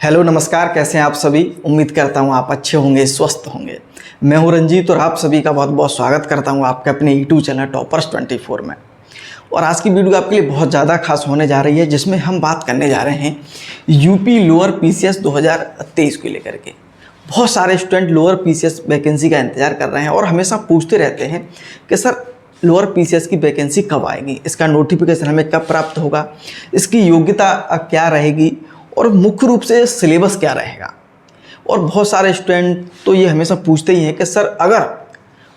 Hello नमस्कार, कैसे हैं आप सभी। उम्मीद करता हूं आप अच्छे होंगे, स्वस्थ होंगे। मैं हूं रंजीत और आप सभी का बहुत बहुत स्वागत करता हूं आपके अपने यूट्यूब चैनल टॉपर्स 24 में। और आज की वीडियो आपके लिए बहुत ज़्यादा खास होने जा रही है, जिसमें हम बात करने जा रहे हैं यूपी लोअर पीसीएस 2023 को लेकर के। बहुत सारे स्टूडेंट लोअर पीसीएस वैकेंसी का इंतजार कर रहे हैं और हमेशा पूछते रहते हैं कि सर लोअर पीसीएस की वैकेंसी कब आएगी, इसका नोटिफिकेशन हमें कब प्राप्त होगा, इसकी योग्यता क्या रहेगी और मुख्य रूप से सिलेबस क्या रहेगा। और बहुत सारे स्टूडेंट तो ये हमेशा पूछते ही हैं कि सर अगर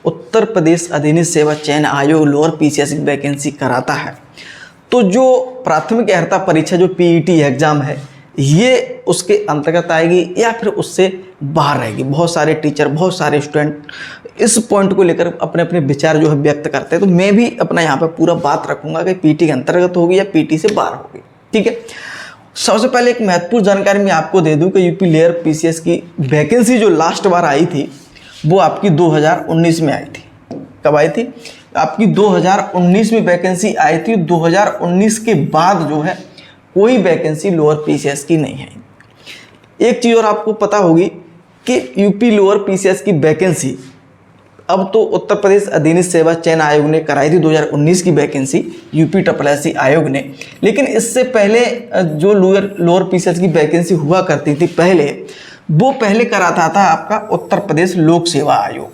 उत्तर प्रदेश अधीनस्थ सेवा चयन आयोग लोअर पीसीएस की वैकेंसी कराता है तो जो प्राथमिक अर्हता परीक्षा जो पीईटी एग्ज़ाम है ये उसके अंतर्गत आएगी या फिर उससे बाहर रहेगी। बहुत सारे टीचर, बहुत सारे स्टूडेंट इस पॉइंट को लेकर अपने अपने विचार जो है व्यक्त करते हैं। तो मैं भी अपना यहाँ पर पूरा बात रखूँगा कि पीटी के अंतर्गत होगी या पीटी से बाहर होगी। ठीक है, सबसे पहले एक महत्वपूर्ण जानकारी मैं आपको दे दूं कि यूपी लोअर पीसीएस की वैकेंसी जो लास्ट बार आई थी वो आपकी 2019 में आई थी। कब आई थी? आपकी 2019 में वैकेंसी आई थी। 2019 के बाद जो है कोई वैकेंसी लोअर पीसीएस की नहीं है। एक चीज़ और आपको पता होगी कि यूपी लोअर पीसीएस की वैकेंसी अब तो उत्तर प्रदेश अधीनस्थ सेवा चयन आयोग ने कराई थी 2019 की वैकेंसी यूपी SSC आयोग ने। लेकिन इससे पहले जो लोअर पीसीएस की वैकेंसी हुआ करती थी वो पहले कराता था आपका उत्तर प्रदेश लोक सेवा आयोग।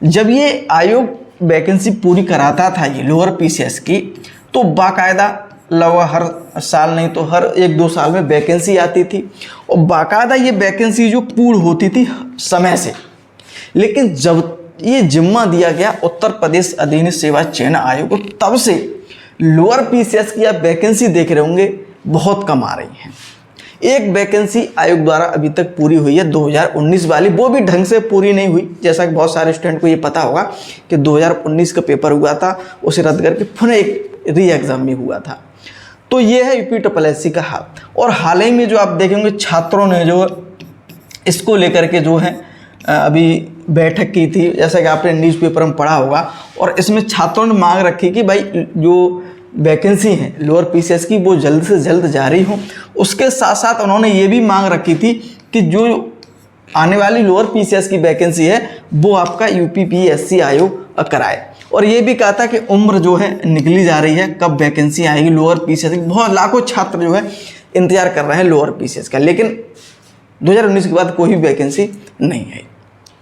जब ये आयोग वैकेंसी पूरी कराता था ये लोअर पीसीएस की, तो बाकायदा लगभग हर साल नहीं तो हर 1-2 साल में वैकेंसी आती थी और बाकायदा ये वैकेंसी जो पूर्ण होती थी समय से। लेकिन जब ये जिम्मा दिया गया उत्तर प्रदेश अधीनस्थ सेवा चयन आयोग को, तब से लोअर पीसीएस की आप वैकेंसी देख रहे होंगे बहुत कम आ रही हैं। एक वैकेंसी आयोग द्वारा अभी तक पूरी हुई है 2019 वाली, वो भी ढंग से पूरी नहीं हुई। जैसा कि बहुत सारे स्टूडेंट को ये पता होगा कि 2019 का पेपर हुआ था, उसे रद्द करके पुनः एक री एग्ज़ाम में हुआ था। तो ये है यूपी SSC का हाल। और हाल ही में जो आप देखेंगे छात्रों ने जो इसको लेकर के जो है अभी बैठक की थी, जैसा कि आपने न्यूज़पेपर में पढ़ा होगा। और इसमें छात्रों ने मांग रखी कि भाई जो वैकेंसी है लोअर पीसीएस की वो जल्द से जल्द जारी हो। उसके साथ साथ उन्होंने ये भी मांग रखी थी कि जो आने वाली लोअर पीसीएस की वैकेंसी है वो आपका यूपीपीएससी आयोग कराए। और ये भी कहा था कि उम्र जो है निकली जा रही है, कब वैकेंसी आएगी लोअर पीसीएस की। बहुत लाखों छात्र जो है इंतजार कर रहे हैं लोअर पीसीएस का, लेकिन 2019 के बाद कोई भी वैकेंसी नहीं आई।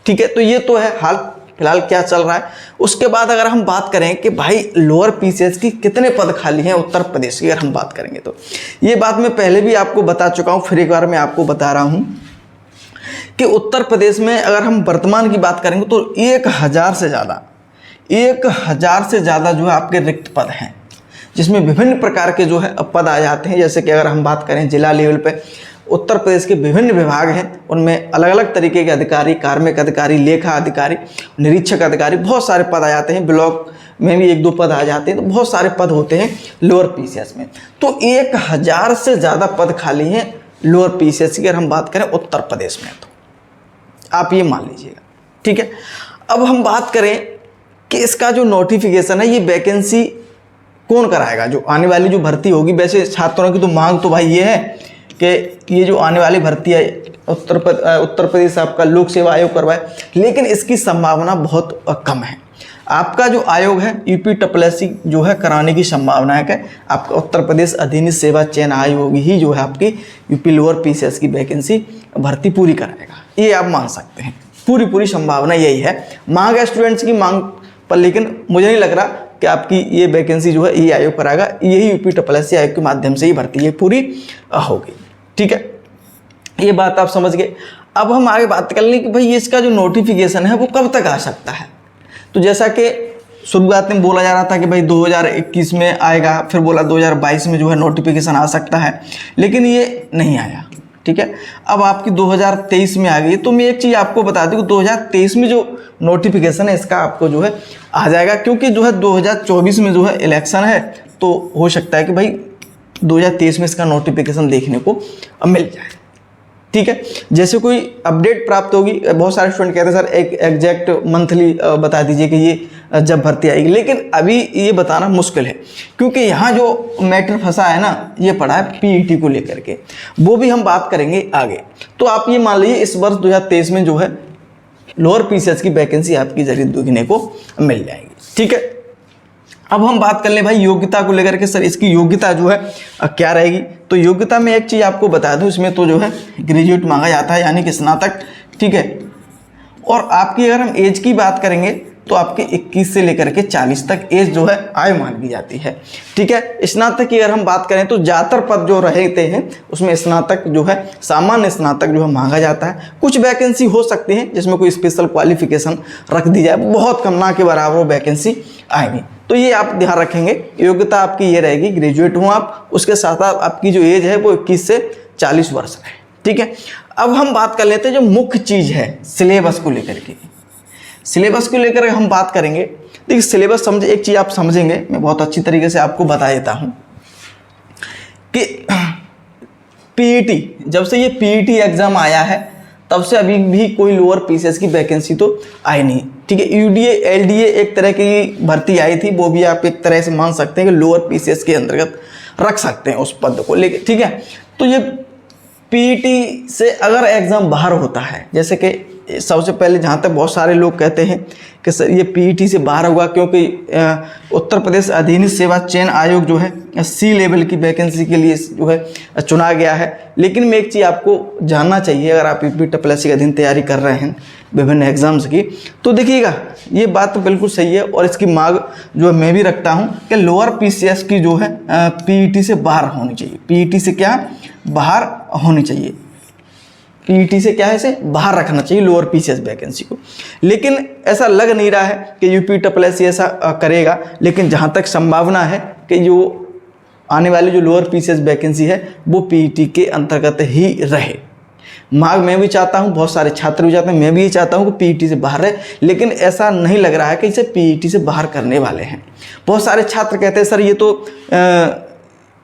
ठीक है, तो ये तो है हाल फिलहाल क्या चल रहा है। उसके बाद अगर हम बात करें कि भाई लोअर पीसीएस की कितने पद खाली हैं उत्तर प्रदेश की, अगर हम बात करेंगे तो ये बात मैं पहले भी आपको बता चुका हूँ, फिर एक बार मैं आपको बता रहा हूँ कि उत्तर प्रदेश में अगर हम वर्तमान की बात करेंगे तो 1000 से ज़्यादा जो है आपके रिक्त पद हैं, जिसमें विभिन्न प्रकार के जो है पद आ जाते हैं। जैसे कि अगर हम बात करें जिला लेवल पे उत्तर प्रदेश के विभिन्न विभाग हैं, उनमें अलग अलग तरीके के अधिकारी, कार्मिक अधिकारी, लेखा अधिकारी, निरीक्षक अधिकारी, बहुत सारे पद आ जाते हैं। ब्लॉक में भी 1-2 पद आ जाते हैं। तो बहुत सारे पद होते हैं लोअर पीसीएस में। तो 1000 से ज़्यादा पद खाली हैं लोअर पीसीएस की अगर हम बात करें उत्तर प्रदेश में, तो आप ये मान लीजिएगा। ठीक है, अब हम बात करें कि इसका जो नोटिफिकेशन है ये वैकेंसी कौन कराएगा, जो आने वाली जो भर्ती होगी। वैसे छात्रों की तो मांग तो भाई ये है कि ये जो आने वाली भर्ती है उत्तर प्रदेश आपका लोक सेवा आयोग करवाए, लेकिन इसकी संभावना बहुत कम है। आपका जो आयोग है यूपी SSC जो है कराने की संभावना है कि आपका उत्तर प्रदेश अधीनस्थ सेवा चयन आयोग ही जो है आपकी यूपी लोअर पीसीएस की वैकेंसी भर्ती पूरी कराएगा। ये आप मान सकते हैं, पूरी संभावना यही है। मांग है स्टूडेंट्स की मांग पर, लेकिन मुझे नहीं लग रहा कि आपकी ये वैकेंसी जो है ये आयोग कराएगा। यही यूपी SSC आयोग के माध्यम से ही भर्ती ये पूरी होगी। ठीक है, ये बात आप समझ गए। अब हम आगे बात कर लें कि भाई इसका जो नोटिफिकेशन है वो कब तक आ सकता है। तो जैसा कि शुरुआत में बोला जा रहा था कि भाई 2021 में आएगा, फिर बोला 2022 में जो है नोटिफिकेशन आ सकता है, लेकिन ये नहीं आया। ठीक है, अब आपकी 2023 में आ गई। तो मैं एक चीज़ आपको बता दूं कि 2023 में जो नोटिफिकेशन है इसका आपको जो है आ जाएगा, क्योंकि जो है 2024 में जो है इलेक्शन है, तो हो सकता है कि भाई 2023 में इसका नोटिफिकेशन देखने को मिल जाए। ठीक है, जैसे कोई अपडेट प्राप्त होगी, बहुत सारे स्टूडेंट कहते हैं सर एक एग्जैक्ट मंथली बता दीजिए कि ये जब भर्ती आएगी। लेकिन अभी ये बताना मुश्किल है, क्योंकि यहाँ जो मैटर फंसा है ना, ये पड़ा है पीईटी को लेकर के, वो भी हम बात करेंगे आगे। तो आप ये मान लीजिए इस वर्ष 2023 में जो है लोअर पीसीएस की वैकेंसी आपकी जरिए देखने को मिल जाएगी। ठीक है, अब हम बात कर ले भाई योग्यता को लेकर के। सर इसकी योग्यता जो है क्या रहेगी? तो योग्यता में एक चीज़ आपको बता दूं, इसमें तो जो है ग्रेजुएट मांगा जाता है, यानी कि स्नातक। ठीक है, और आपकी अगर हम एज की बात करेंगे तो आपके 21 से लेकर के 40 तक एज जो है आयु मानी जाती है। ठीक है, स्नातक की अगर हम बात करें तो ज़्यादातर पद जो रहते हैं उसमें स्नातक जो है, सामान्य स्नातक जो है मांगा जाता है। कुछ वैकेंसी हो सकती है जिसमें कोई स्पेशल क्वालिफिकेशन रख दी जाए, बहुत कम, ना के बराबर वैकेंसी आएगी। तो ये आप ध्यान रखेंगे, योग्यता आपकी ये रहेगी, ग्रेजुएट हो आप, उसके साथ साथ आपकी जो एज है वो 21 से 40 वर्ष है। ठीक है, अब हम बात कर लेते हैं जो मुख्य चीज़ है सिलेबस को लेकर के। सिलेबस को लेकर हम बात करेंगे। देखिए सिलेबस समझे, एक चीज़ आप समझेंगे, मैं बहुत अच्छी तरीके से आपको बता देता हूँ कि पीईटी, जब से ये पीईटी एग्ज़ाम आया है तब से अभी भी कोई लोअर पीसीएस की वैकेंसी तो आई नहीं। ठीक है, यूडीए एलडीए एक तरह की भर्ती आई थी, वो भी आप एक तरह से मान सकते हैं कि लोअर पीसीएस के अंतर्गत रख सकते हैं उस पद को लेकर। ठीक है, तो ये पीईटी से अगर एग्ज़ाम बाहर होता है, जैसे कि सबसे पहले जहाँ तक बहुत सारे लोग कहते हैं कि सर ये पीईटी से बाहर होगा क्योंकि उत्तर प्रदेश अधीनस्थ सेवा चयन आयोग जो है सी लेवल की वैकेंसी के लिए जो है चुना गया है। लेकिन मैं एक चीज़ आपको जानना चाहिए, अगर आप यूपीएससी के अधीन तैयारी कर रहे हैं विभिन्न एग्जाम्स की, तो देखिएगा ये बात तो बिल्कुल सही है और इसकी मांग जो है मैं भी रखता हूँ कि लोअर पीसीएस की जो है पीईटी से बाहर होनी चाहिए। पीईटी से क्या बाहर होनी चाहिए, पीईटी से क्या है इसे बाहर रखना चाहिए लोअर पीसीएस वैकेंसी को। लेकिन ऐसा लग नहीं रहा है कि यूपीएससी ऐसा करेगा, लेकिन जहाँ तक संभावना है कि जो आने वाली जो लोअर पीसीएस वैकेंसी है वो पीईटी के अंतर्गत ही रहे। मांग मैं भी चाहता हूँ, बहुत सारे छात्र भी चाहते हैं, मैं भी ये चाहता हूँ कि पीईटी से बाहर रहे, लेकिन ऐसा नहीं लग रहा है कि इसे पीईटी से बाहर करने वाले हैं। बहुत सारे छात्र कहते हैं सर ये तो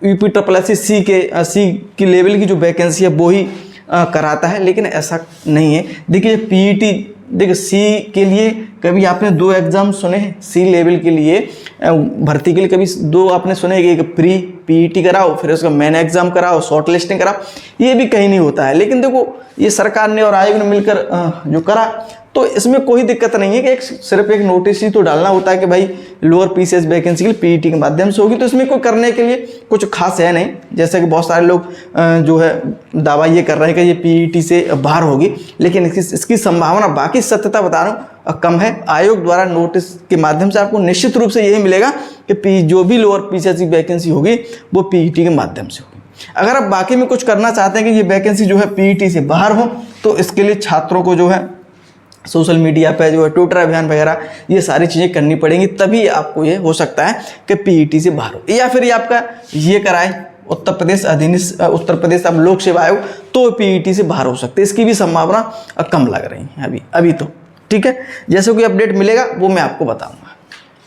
यूपीएससी सी की लेवल की जो वैकेंसी है वो ही कराता है, लेकिन ऐसा नहीं है। देखिए पीईटी, देखिए सी के लिए कभी आपने 2 एग्ज़ाम सुने हैं, सी लेवल के लिए भर्ती के लिए कभी 2 आपने सुने कि एक प्री पीईटी कराओ, फिर उसका मेन एग्ज़ाम कराओ, शॉर्ट लिस्टिंग कराओ, ये भी कहीं नहीं होता है। लेकिन देखो ये सरकार ने और आयोग ने मिलकर जो करा, तो इसमें कोई दिक्कत नहीं है कि सिर्फ एक नोटिस ही तो डालना होता है कि भाई लोअर पीसीएस वैकेंसी के लिए पीईटी के माध्यम से होगी, तो इसमें कोई करने के लिए कुछ खास है नहीं। जैसे कि बहुत सारे लोग जो है दावा ये कर रहे हैं कि ये पीईटी से बाहर होगी, लेकिन इसकी संभावना, बाकी सत्यता बता रहा हूँ, कम है। आयोग द्वारा नोटिस के माध्यम से आपको निश्चित रूप से यही मिलेगा कि जो भी लोअर पीसीएस की वैकेंसी होगी वो पीईटी के माध्यम से होगी। अगर आप बाकी में कुछ करना चाहते हैं कि ये वैकेंसी जो है पीईटी से बाहर हो, तो इसके लिए छात्रों को जो है सोशल मीडिया पे जो है ट्विटर अभियान वगैरह ये सारी चीज़ें करनी पड़ेंगी, तभी आपको ये हो सकता है कि पीईटी से बाहर हो। या फिर ये आपका ये कराए उत्तर प्रदेश अब लोक सेवा आयोग, तो पीईटी से बाहर हो सकते हैं। इसकी भी संभावना कम लग रही है अभी तो। ठीक है, जैसे कोई अपडेट मिलेगा वो मैं आपको बताऊंगा।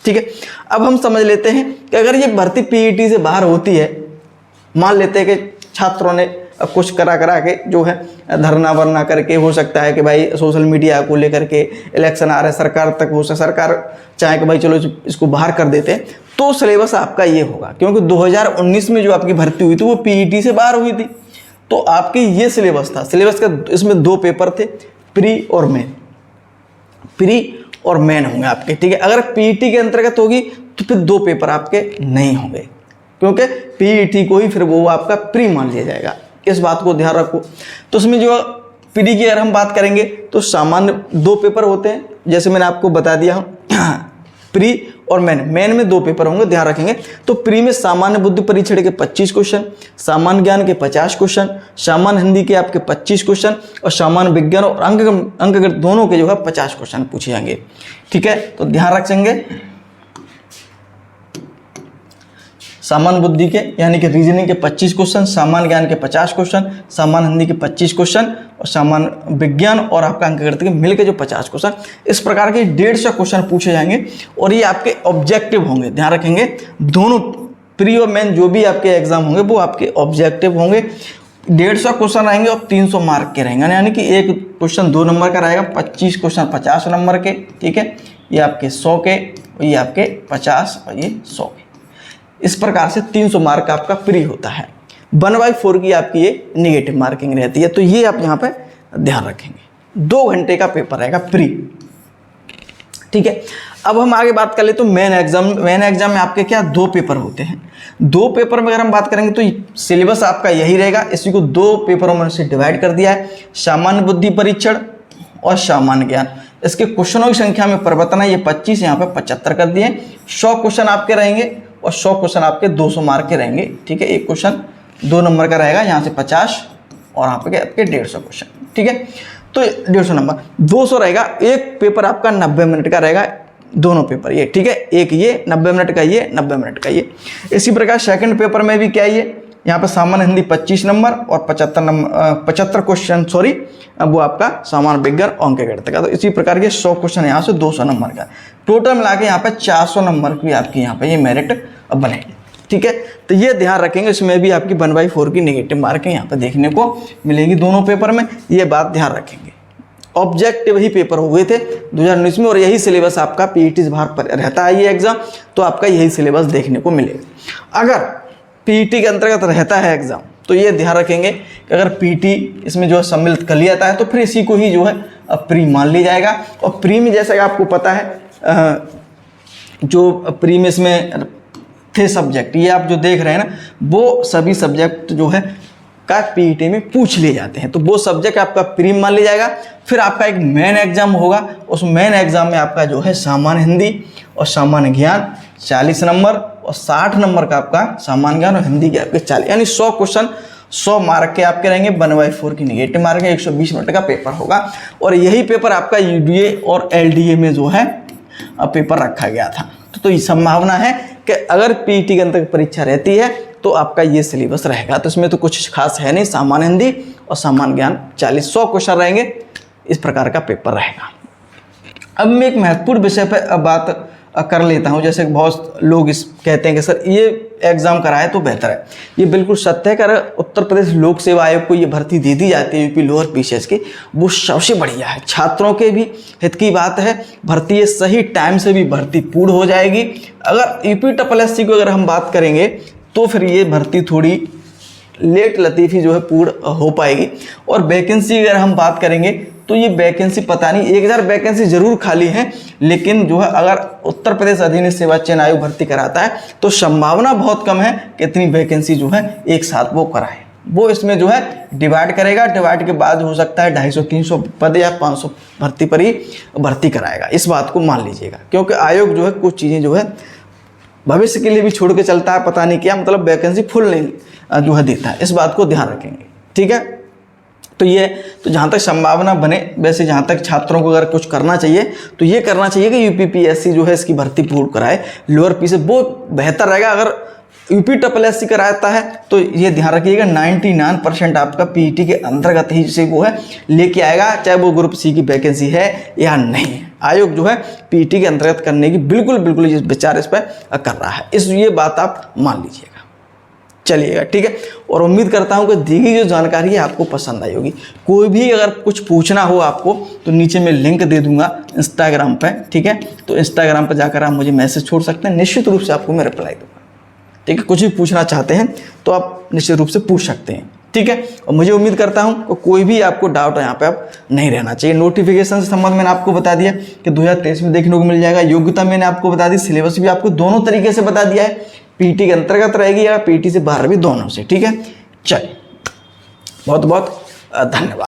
ठीक है, अब हम समझ लेते हैं कि अगर ये भर्ती पीईटी से बाहर होती है, मान लेते हैं कि छात्रों ने कुछ करा के जो है धरना वरना करके, हो सकता है कि भाई सोशल मीडिया को लेकर के इलेक्शन आ रहे हैं, सरकार तक हो सकता सरकार चाहे कि भाई चलो इसको बाहर कर देते हैं, तो सिलेबस आपका ये होगा। क्योंकि 2019 में जो आपकी भर्ती हुई थी वो पीईटी से बाहर हुई थी, तो आपकी ये सिलेबस था। सिलेबस का इसमें 2 पेपर थे, प्री और मेन। प्री और मेन होंगे आपके। ठीक है, अगर पीईटी के अंतर्गत होगी तो फिर 2 पेपर आपके नहीं होंगे, क्योंकि पीईटी को ही फिर वो आपका प्री मान लिया जाएगा। इस बात को ध्यान रखो। तो उसमें जो प्री की अगर हम बात करेंगे तो सामान्य 2 पेपर होते हैं, जैसे मैंने आपको बता दिया हूँ, प्री और मेन में 2 पेपर होंगे, ध्यान रखेंगे। तो प्री में सामान्य बुद्धि परीक्षण के 25 क्वेश्चन, सामान्य ज्ञान के 50 क्वेश्चन, सामान्य हिंदी के आपके 25 क्वेश्चन और सामान्य विज्ञान और अंक दोनों के जो है 50 क्वेश्चन पूछे जाएंगे। ठीक है, तो ध्यान रखेंगे सामान्य बुद्धि के यानी कि रीजनिंग के 25 क्वेश्चन, सामान्य ज्ञान के 50 क्वेश्चन, सामान्य हिंदी के 25 क्वेश्चन और सामान्य विज्ञान और आपका अंकगणित के मिलकर जो 50 क्वेश्चन, इस प्रकार के 150 क्वेश्चन पूछे जाएंगे और ये आपके ऑब्जेक्टिव होंगे। ध्यान रखेंगे, दोनों प्री और मेन जो भी आपके एग्जाम होंगे वो आपके ऑब्जेक्टिव होंगे। 150 क्वेश्चन आएंगे और 300 मार्क के रहेंगे, यानी कि एक क्वेश्चन 2 नंबर का रहेगा, 25 क्वेश्चन 50 नंबर के। ठीक है, ये आपके 100 के ये आपके 50 और ये 100। इस प्रकार से 300 मार्क आपका प्री होता है। 1/4 की आपकी ये निगेटिव मार्किंग रहती है। तो ये आप यहाँ पे ध्यान रखेंगे। 2 घंटे का पेपर रहेगा प्री, ठीक है। अब हम आगे बात कर ले तो मेन एग्जाम में आपके क्या 2 पेपर होते हैं। 2 पेपर में अगर हम बात करेंगे तो सिलेबस आपका यही रहेगा। इसी को 2 पेपरों में से डिवाइड कर दिया है, सामान्य बुद्धि परीक्षण और सामान्य ज्ञान। इसके क्वेश्चनों की संख्या में परिवर्तन है, ये 25 यहाँ पे 75 कर दिए। 100 क्वेश्चन आपके रहेंगे और 100 क्वेश्चन आपके 200 मार्क के रहेंगे, ठीक है। एक क्वेश्चन 2 नंबर का रहेगा, यहाँ से 50 और यहाँ पे आपके 150 क्वेश्चन, ठीक है। तो 150 नंबर 200 रहेगा। एक पेपर आपका 90 मिनट का रहेगा, दोनों पेपर ये, ठीक है। एक ये 90 मिनट का, ये 90 मिनट का ये। इसी प्रकार सेकंड पेपर में भी क्या ये यहाँ पर सामान्य हिंदी 25 नंबर और 75 क्वेश्चन, सॉरी वो आपका सामान्य विज्ञान अंक गणित का। तो इसी प्रकार के 100 क्वेश्चन यहाँ से 200 नंबर का, टोटल मिला के यहाँ पे 400 नंबर की आपकी यहाँ पे ये मेरिट बनेगी, ठीक है। तो ये ध्यान रखेंगे, इसमें भी आपकी 1/4 की नेगेटिव मार्किंग यहाँ पे देखने को मिलेगी दोनों पेपर में, ये बात ध्यान रखेंगे। ऑब्जेक्टिव ही पेपर हुए थे 2019 में और यही सिलेबस आपका पीईटी से बाहर पर रहता है ये एग्जाम, तो आपका यही सिलेबस देखने को मिलेगा। अगर पीईटी के अंतर्गत रहता है एग्जाम तो ये ध्यान रखेंगे कि अगर पीईटी इसमें जो है सम्मिलित कर लिया जाता है तो फिर इसी को ही जो है प्री मान लिया जाएगा। और प्री में जैसा कि आपको पता है जो प्री में इसमें थे सब्जेक्ट, ये आप जो देख रहे हैं ना, वो सभी सब्जेक्ट जो है का पीईटी में पूछ लिए जाते हैं। तो वो सब्जेक्ट आपका प्री मान लिया जाएगा। फिर आपका एक मेन एग्जाम होगा, उस मेन एग्जाम में आपका जो है सामान्य हिंदी और सामान्य ज्ञान 40 नंबर और 60 नंबर का आपका सामान्य ज्ञान और हिंदी के आपके 40, यानी 100 क्वेश्चन 100 मार्क के आपके रहेंगे। 1/4 की नेगेटिव मार्क है, 120 मिनट का पेपर होगा। और यही पेपर आपका यूडीए और एलडीए में जो है पेपर रखा गया था। तो ये संभावना है कि अगर पीईटी के अंतर परीक्षा रहती है तो आपका ये सिलेबस रहेगा। तो इसमें तो कुछ खास है नहीं, सामान्य हिंदी और सामान्य ज्ञान 40-100 क्वेश्चन रहेंगे, इस प्रकार का पेपर रहेगा। अब मैं एक महत्वपूर्ण विषय पर बात कर लेता हूं। जैसे बहुत लोग इस कहते हैं कि सर ये एग्ज़ाम कराए तो बेहतर है, ये बिल्कुल सत्य है। कि अगर उत्तर प्रदेश लोक सेवा आयोग को ये भर्ती दे दी जाती है यूपी लोअर पीसीएस की, वो सबसे बढ़िया है, छात्रों के भी हित की बात है। भर्ती ये सही टाइम से भी भर्ती पूर्ण हो जाएगी। अगर यूपी की अगर हम बात करेंगे तो फिर ये भर्ती थोड़ी लेट लतीफ़ी जो है पूर्ण हो पाएगी। और वैकेंसी अगर हम बात करेंगे तो ये वैकेंसी पता नहीं 1000 वैकेंसी जरूर खाली है, लेकिन जो है अगर उत्तर प्रदेश अधीनस्थ सेवा चयन आयोग भर्ती कराता है तो संभावना बहुत कम है कि इतनी वैकेंसी जो है एक साथ वो कराए। वो इसमें जो है डिवाइड करेगा, डिवाइड के बाद हो सकता है 250-300 पद या 500 भर्ती पर ही भर्ती कराएगा। इस बात को मान लीजिएगा, क्योंकि आयोग जो है कुछ चीज़ें जो है भविष्य के लिए भी छोड़ के चलता है, पता नहीं क्या मतलब वैकेंसी फुल नहीं जो है देता है। इस बात को ध्यान रखेंगे, ठीक है। तो जहाँ तक संभावना बने, वैसे जहाँ तक छात्रों को अगर कुछ करना चाहिए तो ये करना चाहिए कि यूपीपीएससी जो है इसकी भर्ती पूर्ण कराए। लोअर पी से वो बेहतर रहेगा। अगर यूपीपीएससी कराता है तो ये ध्यान रखिएगा 99% आपका पीईटी के अंतर्गत ही से वो है लेके आएगा, चाहे वो ग्रुप सी की वैकेंसी है या नहीं। आयोग जो है पीईटी के अंतर्गत करने की बिल्कुल विचार इस पर कर रहा है। ये बात आप मान लीजिएगा, चलिएगा, ठीक है। और उम्मीद करता हूँ कि दी गई जो जानकारी है आपको पसंद आई होगी। कोई भी अगर कुछ पूछना हो आपको तो नीचे मैं लिंक दे दूंगा इंस्टाग्राम पे, ठीक है। तो इंस्टाग्राम पर जाकर आप मुझे मैसेज छोड़ सकते हैं, निश्चित रूप से आपको मैं रिप्लाई दूंगा, ठीक है। कुछ भी पूछना चाहते हैं तो आप निश्चित रूप से पूछ सकते हैं, ठीक है। और मुझे उम्मीद करता हूँ कि कोई भी आपको डाउट यहाँ पे आप नहीं रहना चाहिए। नोटिफिकेशन से संबंध मैंने आपको बता दिया कि 2023 में देखने को मिल जाएगा। योग्यता मैंने आपको बता दी, सिलेबस भी आपको दोनों तरीके से बता दिया है, पीटी के अंतर्गत रहेगी या पीटी से बाहर भी, दोनों से, ठीक है। चलिए, बहुत बहुत धन्यवाद।